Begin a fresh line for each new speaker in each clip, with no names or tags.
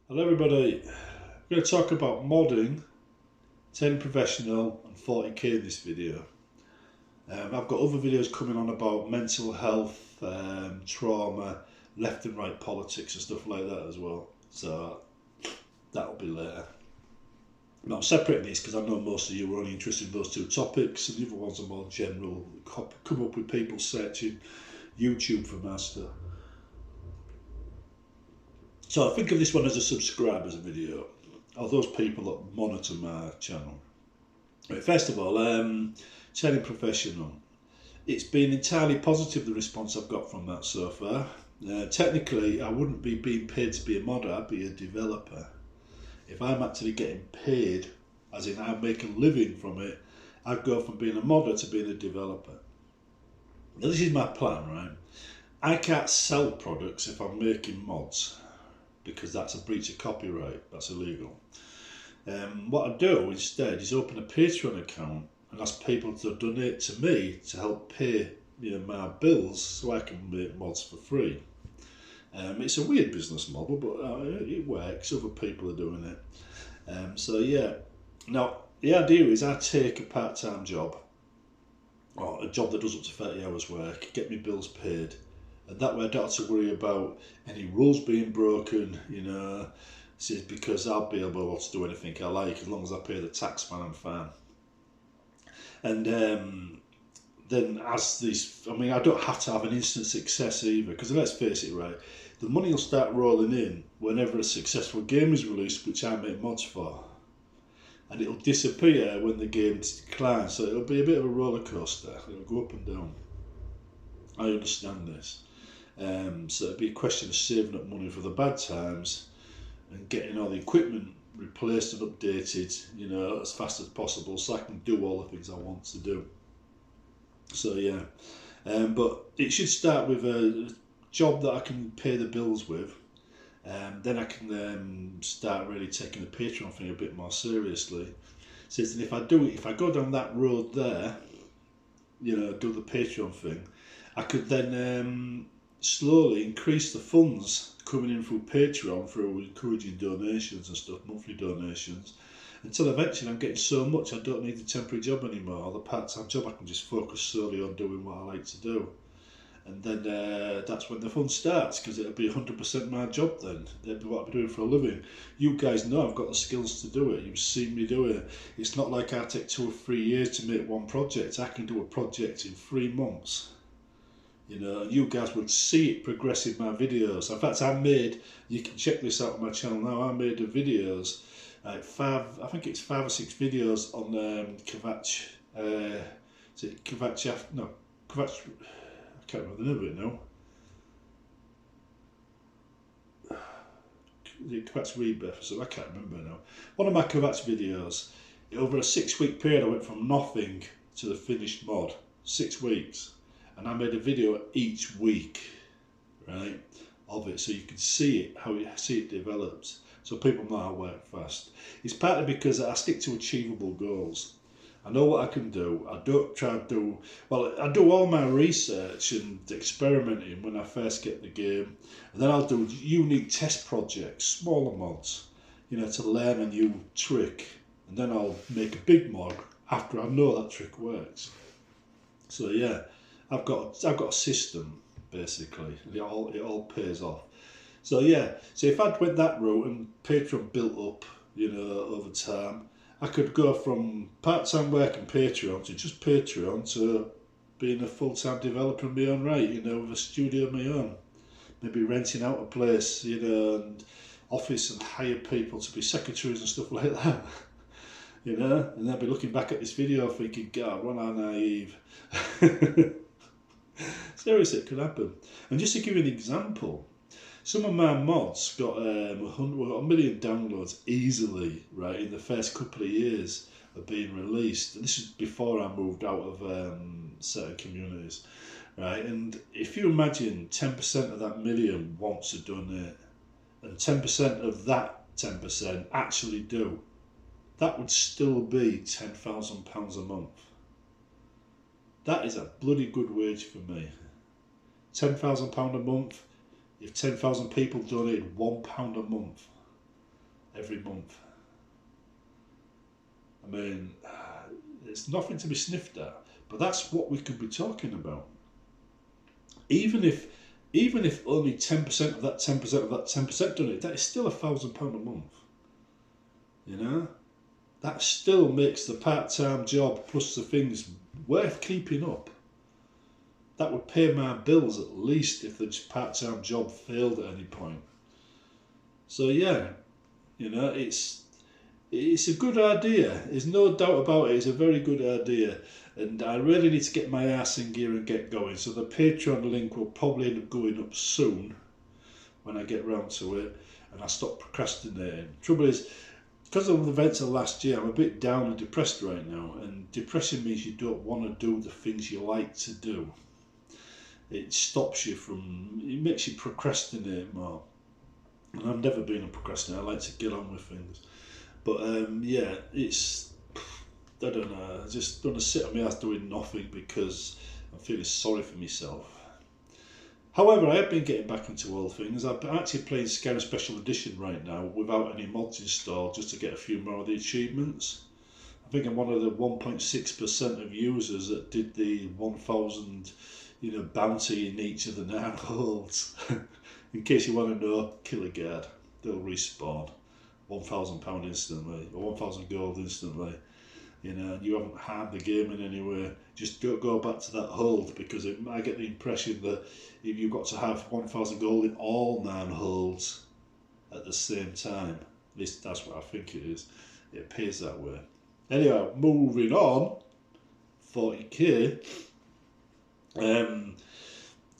Hello everybody, I'm going to talk about modding, 10 professional and 40k in this video. I've got other videos coming on about mental health, trauma, left and right politics and stuff like that as well. So that'll be later. Now I'm separating these because I know most of you are only interested in those two topics, and the other ones are more general, come up with people searching YouTube for my stuff. So I think of this one as a subscribers video, or those people that monitor my channel. Right, first of all, telling professional. It's been entirely positive, the response I've got from that so far. Technically, I wouldn't be being paid to be a modder, I'd be a developer. If I'm actually getting paid, as in I make a living from it, I'd go from being a modder to being a developer. Now this is my plan, right? I can't sell products if I'm making mods, because that's a breach of copyright, that's illegal. What I do instead is open a Patreon account and ask people to donate to me to help pay my bills so I can make mods for free. It's a weird business model, but it works, other people are doing it. So yeah, now the idea is I take a part-time job, or a job that does up to 30 hours work, get me bills paid, and that way I don't have to worry about any rules being broken, because I'll be able to do anything I like as long as I pay the tax, man, I'm fine. And then as these, I don't have to have an instant success either, because let's face it, right, the money will start rolling in whenever a successful game is released, which I make mods for. And it'll disappear when the game declines, so it'll be a bit of a roller coaster. It'll go up and down. I understand this. So it'll be a question of saving up money for the bad times and getting all the equipment replaced and updated, as fast as possible, so I can do all the things I want to do. So yeah, but it should start with a job that I can pay the bills with. Then I can start really taking the Patreon thing a bit more seriously. So if I go down that road there, do the Patreon thing, I could then slowly increase the funds coming in through Patreon, through encouraging donations and stuff, monthly donations, until eventually I'm getting so much I don't need the temporary job anymore, or the part-time job. I can just focus solely on doing what I like to do. And then that's when the fun starts, because it'll be 100% my job then. That'll be what I'll be doing for a living. You guys know I've got the skills to do it. You've seen me do it. It's not like I take 2 or 3 years to make one project. I can do a project in 3 months. You guys would see it progress in my videos. In fact, you can check this out on my channel now, I made the videos, like I think it's 5 or 6 videos on Kavach, is it Kavach, no, Kavach, I can't remember the name of it now. The Kavach Rebirth, so I can't remember now. One of my Kavach videos, over a 6-week period, I went from nothing to the finished mod. 6 weeks. And I made a video each week, right, of it, so you can see it, how you see it develops, so people know I work fast. It's partly because I stick to achievable goals. I know what I can do. I don't try to do, I do all my research and experimenting when I first get the game, and then I'll do unique test projects, smaller mods, to learn a new trick, and then I'll make a big mod after I know that trick works. So yeah, I've got a system basically, and it all pays off. So yeah, so if I'd went that route and Patreon built up, over time, I could go from part-time work and Patreon to just Patreon to being a full-time developer in my own right, with a studio of my own. Maybe renting out a place, and office, and hire people to be secretaries and stuff like that. And they'll be looking back at this video thinking, God, what a naive. Seriously, it could happen. And just to give you an example, some of my mods got a million downloads easily, right, in the first couple of years of being released. And this is before I moved out of certain communities, right? And if you imagine 10% of that million wants to donate, and 10% of that 10% actually do, that would still be £10,000 a month. That is a bloody good wage for me. £10,000 a month, if 10,000 people donated £1 a month, every month. I mean, it's nothing to be sniffed at, but that's what we could be talking about. Even if only 10% of that 10% of that 10% done it, that is still £1,000 a month. You know, that still makes the part-time job plus the things worth keeping up. That would pay my bills at least if the part-time job failed at any point. So yeah, you know, it's a good idea. There's no doubt about it. It's a very good idea, and I really need to get my ass in gear and get going. So the Patreon link will probably end up going up soon when I get round to it, and I stop procrastinating. Trouble is, because of the events of last year, I'm a bit down and depressed right now, and depression means you don't want to do the things you like to do. It stops you from, it makes you procrastinate more. And I've never been a procrastinator. I like to get on with things. But yeah, it's, I don't know, I just don't want to sit on my ass doing nothing because I'm feeling sorry for myself. However, I have been getting back into all things. I'm actually playing Skyrim Special Edition right now without any mods installed, just to get a few more of the achievements. I think I'm one of the 1.6% of users that did the 1,000, you know, bounty in each of the 9 holds. In case you want to know, kill a guard, they'll respawn. £1,000 instantly, or 1,000 gold instantly. You know, you haven't harmed the game in any way. Just don't go back to that hold, because I get the impression that if you've got to have 1,000 gold in all 9 holds at the same time, at least that's what I think it is. It appears that way. Anyway, moving on, 40k.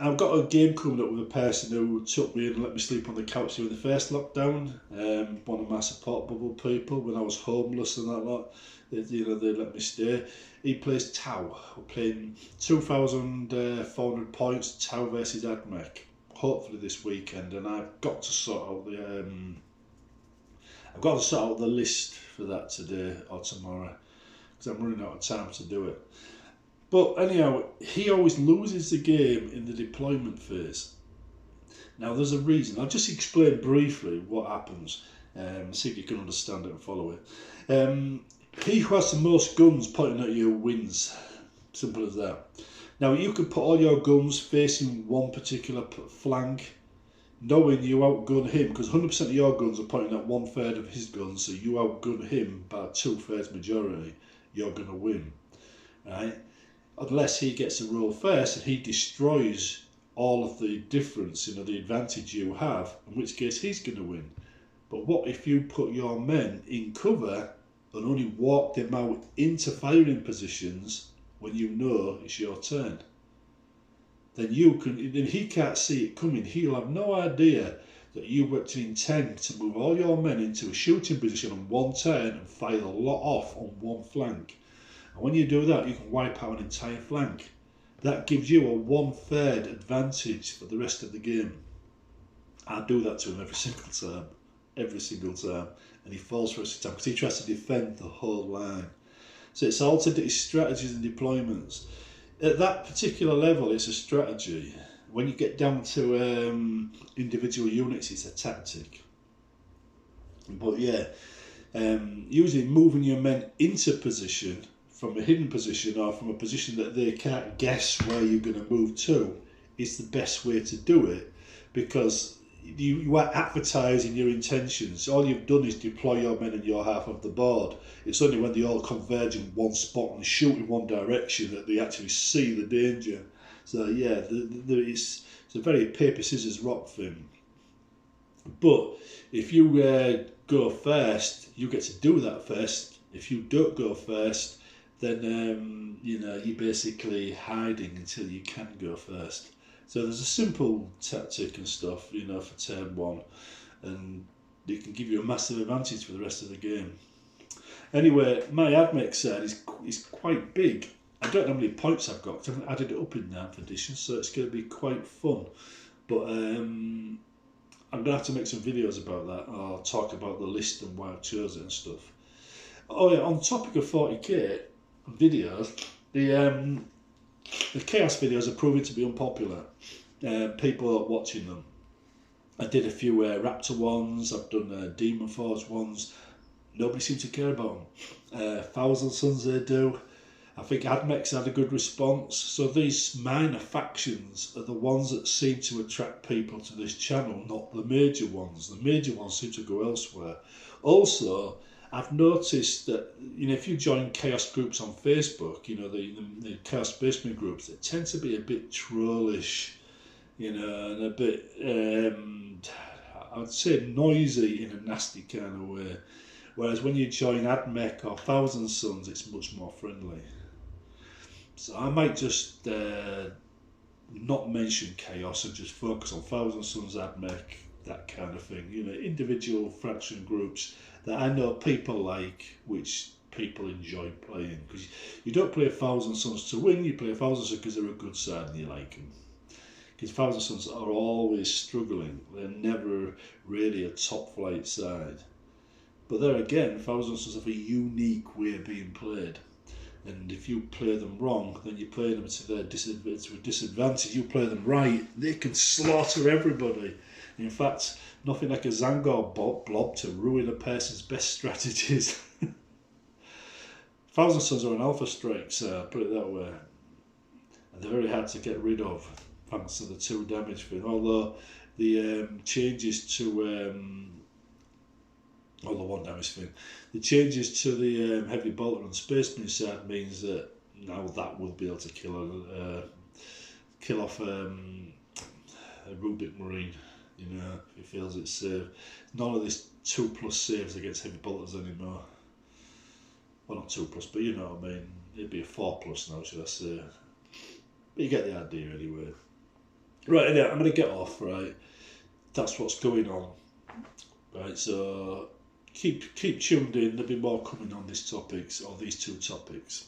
I've got a game coming up with a person who took me and let me sleep on the couch during the first lockdown. One of my support bubble people when I was homeless and that lot. You know, they let me stay. He plays Tau. We're playing 2,400 points, Tau versus Admech. Hopefully this weekend, and I've got to sort out the list for that today or tomorrow, because I'm running out of time to do it. But anyhow, he always loses the game in the deployment phase. Now there's a reason. I'll just explain briefly what happens, see if you can understand it and follow it. He who has the most guns pointing at you wins. Simple as that. Now you can put all your guns facing one particular flank, knowing you outgun him, because 100% of your guns are pointing at 1/3 of his guns, so you outgun him by 2/3 majority, you're going to win. Right? Unless he gets a roll first and he destroys all of the difference, you know, the advantage you have, in which case he's going to win. But what if you put your men in cover and only walk them out into firing positions when you know it's your turn? Then he can't see it coming. He'll have no idea that you actually intend to move all your men into a shooting position on one turn and fire a lot off on one flank. And when you do that, you can wipe out an entire flank. That gives you a 1/3 advantage for the rest of the game. I do that to him every single time, and he falls for us every time because he tries to defend the whole line. So it's altered his strategies and deployments. At that particular level, it's a strategy. When you get down to individual units, it's a tactic. But yeah, usually moving your men into position from a hidden position or from a position that they can't guess where you're going to move to is the best way to do it, because you are advertising your intentions. All you've done is deploy your men in your half of the board. It's only when they all converge in one spot and shoot in one direction that they actually see the danger. So yeah, it's a very paper, scissors, rock thing. But if you go first, you get to do that first. If you don't go first, then you know, you're basically hiding until you can go first. So there's a simple tactic and stuff, you know, for turn 1, and it can give you a massive advantage for the rest of the game. Anyway, my Admech set is quite big. I don't know how many points I've got, 'cause I haven't added it up in 9th edition, so it's going to be quite fun. But I'm going to have to make some videos about that, or talk about the list and why I've chosen it and stuff. Oh yeah, on the topic of 40k videos, the chaos videos are proving to be unpopular. People are watching them. I did a few Raptor ones, I've done Demon Force ones. Nobody seemed to care about them. Thousand Sons they do. I think Admech's had a good response. So these minor factions are the ones that seem to attract people to this channel, not the major ones. The major ones seem to go elsewhere. Also, I've noticed that, you know, if you join chaos groups on Facebook, you know, the chaos basement groups, they tend to be a bit trollish, you know, and a bit, I'd say noisy in a nasty kind of way. Whereas when you join Admech or Thousand Sons, it's much more friendly. So I might just not mention chaos and just focus on Thousand Sons, Admech, that kind of thing. You know, individual faction groups that I know people like, which people enjoy playing. Because you don't play Thousand Sons to win, you play Thousand Sons because they're a good side and you like them. Because Thousand Sons are always struggling. They're never really a top flight side. But there again, Thousand Sons have a unique way of being played. And if you play them wrong, then you play them to their disadvantage. You play them right, they can slaughter everybody. In fact, nothing like a Zangor blob to ruin a person's best strategies. Thousand Sons are an alpha strike, so put it that way. And they're very hard to get rid of, thanks to the 2 damage thing. Although the changes to or the 1 damage thing. The changes to the heavy bolter and spaceman side means that now that will be able to kill off a Rubik Marine, you know, if he feels it's safe. None of this 2+ saves against heavy bolters anymore. Well, not 2+, but you know what I mean. It'd be a 4+ now, should I say. But you get the idea anyway. Right, anyway, I'm going to get off, right? That's what's going on. Right, so keep tuned in. There'll be more coming on these topics, or these 2 topics.